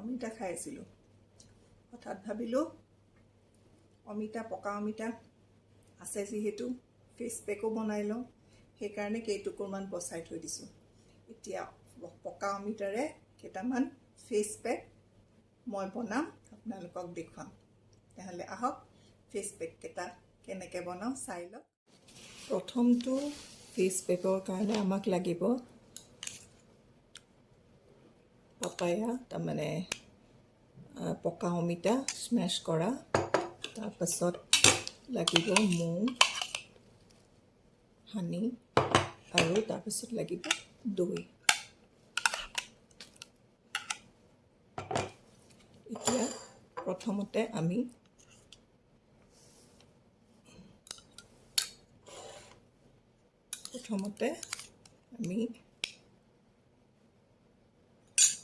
অমিতা খাই আছিলোঁ। হঠাৎ ভাবিলোঁ পকা অমিতা আছে যিহেতু ফেচ পেকো বনাই লওঁ, সেইকাৰণে কেইটুকুৰমান বচাই থৈ দিছোঁ। এতিয়া পকা অমিতাৰে কেইটামান ফেচ পেক মই বনাম, আপোনালোকক দেখুৱাম। তেতিয়াহ'লে আহক ফেচ পেককেইটা কেনেকৈ বনাওঁ চাই লওক। প্ৰথমটো ফেচ পেকৰ কাৰণে আমাক লাগিব পাপায়া, তাৰমানে পকা অমিতা স্মেছ কৰা, তাৰপাছত লাগিব মৌ, হানি, আৰু তাৰপিছত লাগিব দৈ। এতিয়া প্ৰথমতে আমি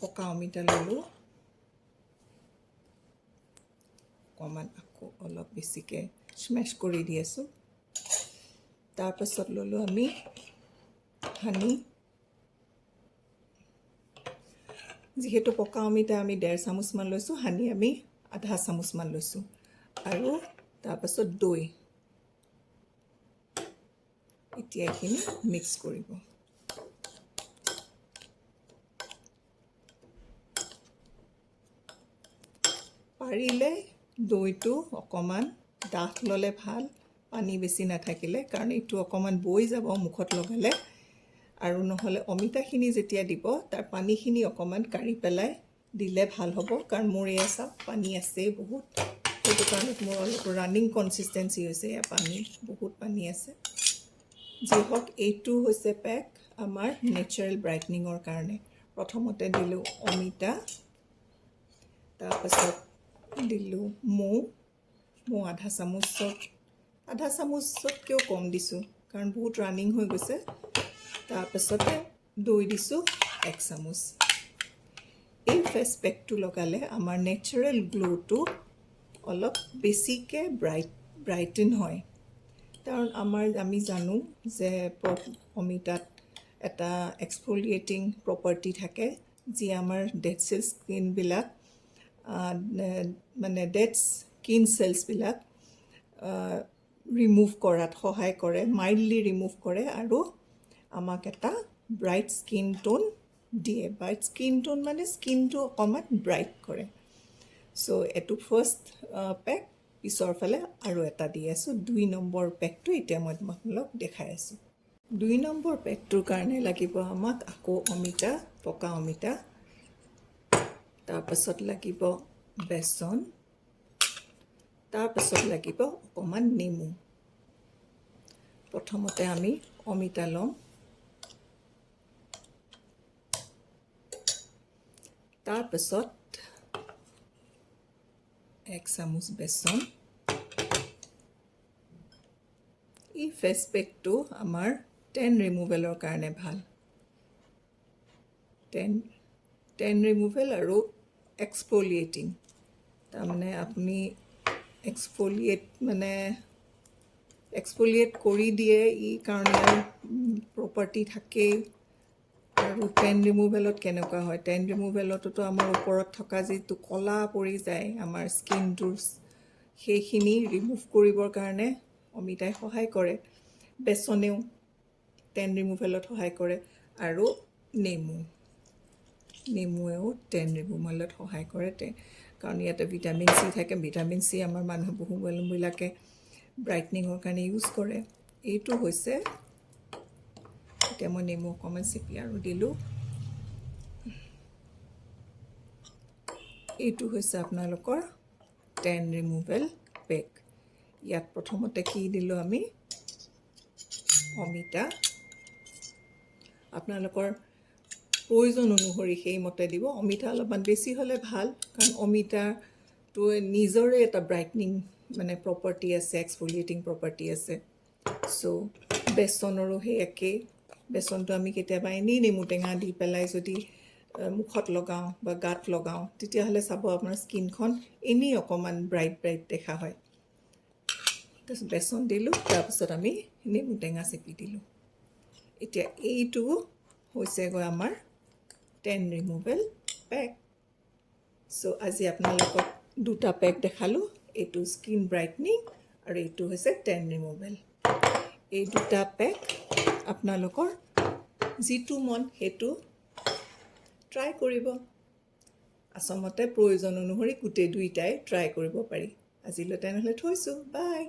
পকা অমিতা ল'লোঁ, অকণমান আকৌ অলপ বেছিকৈ স্মেছ কৰি দি আছোঁ। তাৰপাছত ল'লোঁ আমি হানি। যিহেতু পকা অমিতা আমি 1.5 চামুচমান লৈছোঁ, হানি আমি 1/2 চামুচমান লৈছোঁ, আৰু তাৰপাছত দৈ। এতিয়া এইখিনি মিক্স কৰিব। পাৰিলে দৈটো অকণমান ডাঠ ল'লে ভাল, পানী বেছি নাথাকিলে, কাৰণ এইটো অকণমান বৈ যাব মুখত লগালে, আৰু নহ'লে অমিতাখিনি যেতিয়া দিব তাৰ পানীখিনি অকণমান কাঢ়ি পেলাই দিলে ভাল হ'ব, কাৰণ মোৰ এয়া চাওক পানী আছেই বহুত, সেইটো কাৰণত মোৰ অলপ ৰানিং কনচিষ্টেঞ্চি হৈছে, এয়া পানী বহুত পানী আছে। যি হওক, এইটো হৈছে পেক আমাৰ নেচাৰেল ব্ৰাইটনিঙৰ কাৰণে। প্ৰথমতে দিলোঁ অমিতা, তাৰপাছত দিলোঁ মৌ 1/2 চামুচতকৈও কম দিছোঁ, কাৰণ বহুত ৰানিং হৈ গৈছে। তাৰপাছতে দৈ দিছোঁ 1 চামুচ। এই ফেচ পেকটো লগালে আমাৰ নেচাৰেল গ্ল'টো অলপ বেছিকৈ ব্ৰাইটেন হয়, কাৰণ আমি জানো যে অমিতাত এটা এক্সফলিয়েটিং প্ৰপাৰ্টি থাকে, যি আমাৰ ডেড চেল স্কিনবিলাক মানে ডেড স্কিন চেলছবিলাক ৰিমুভ কৰাত সহায় কৰে, মাইল্ডলি ৰিমুভ কৰে, আৰু আমাক এটা ব্ৰাইট স্কিন টোন দিয়ে। ব্ৰাইট স্কিন টোন মানে স্কিনটো অকণমান ব্ৰাইট কৰে। চ' এইটো ফাৰ্ষ্ট পেক, পিছৰ ফালে আৰু এটা দি আছোঁ। 2 নম্বৰ পেকটো এতিয়া মই আপোনালোকক দেখাই আছোঁ। 2 নম্বৰ পেকটোৰ কাৰণে লাগিব আমাক আকৌ অমিতা, পকা অমিতা, তাৰপাছত লাগিব বেচন, তাৰপাছত লাগিব অকণমান নেমু। প্ৰথমতে আমি অমিতা ল'ম, তাৰপাছত 1 চামুচ বেচন। এই ফেচ পেকটো আমাৰ টেন ৰিমুভেলৰ কাৰণে ভাল। টেন ৰিমুভেল আৰু এক্সফলিয়েটিং, তাৰমানে আপুনি এক্সফলিয়েট কৰি দিয়ে, ই কাৰণে প্ৰপাৰ্টি থাকেই। আৰু টেন ৰিমুভেলত কেনেকুৱা হয়, টেন ৰিমুভেলততো আমাৰ ওপৰত থকা যিটো ক'লা পৰি যায় আমাৰ স্কিনটোৰ, সেইখিনি ৰিমুভ কৰিবৰ কাৰণে অমিতাই সহায় কৰে। বেচনেও টেন ৰিমুভেলত সহায় কৰে, আৰু নেমুৱেও টেন ৰিমুভেলত সহায় কৰে, কাৰণ ইয়াতে ভিটামিন চি থাকে। ভিটামিন চি আমাৰ মানুহবিলাকে ব্ৰাইটনিঙৰ কাৰণে ইউজ কৰে। এইটো হৈছে, এতিয়া মই নেমু অকণমান চেপি আৰু দিলোঁ। এইটো হৈছে আপোনালোকৰ টেন ৰিমুভেল পেক। ইয়াত প্ৰথমতে কি দিলোঁ আমি, অমিতা। আপোনালোকৰ প্ৰয়োজন অনুসৰি সেইমতে দিব। অমিতা অলপমান বেছি হ'লে ভাল, কাৰণ অমিতাটোৱে নিজৰে এটা ব্ৰাইটনিং মানে প্ৰপাৰ্টি আছে, এক্সফলিয়েটিং প্ৰপাৰ্টি আছে। চ' বেচনৰো সেই একেই। বেচনটো আমি কেতিয়াবা এনেই নেমু টেঙা দি পেলাই যদি মুখত লগাওঁ বা গাত লগাওঁ, তেতিয়াহ'লে চাব আপোনাৰ স্কিনখন এনেই অকণমান ব্ৰাইট দেখা হয়। তাৰপিছত বেচন দিলোঁ, তাৰপিছত আমি নেমু টেঙা চেপি দিলোঁ। এতিয়া এইটো হৈছেগৈ আমাৰ টেন ৰিমুভেল পেক। চ' আজি আপোনালোকক দুটা পেক দেখালোঁ, এইটো স্কিন ব্ৰাইটনিং আৰু এইটো হৈছে টেন ৰিমুভেল। এই দুটা পেক আপোনালোকৰ যিটো মন সেইটো ট্ৰাই কৰিব। আচলতে প্ৰয়োজন অনুসৰি গোটেই দুইটাই ট্ৰাই কৰিব পাৰি। আজিলৈ তেনেহ'লে থৈছোঁ, বাই।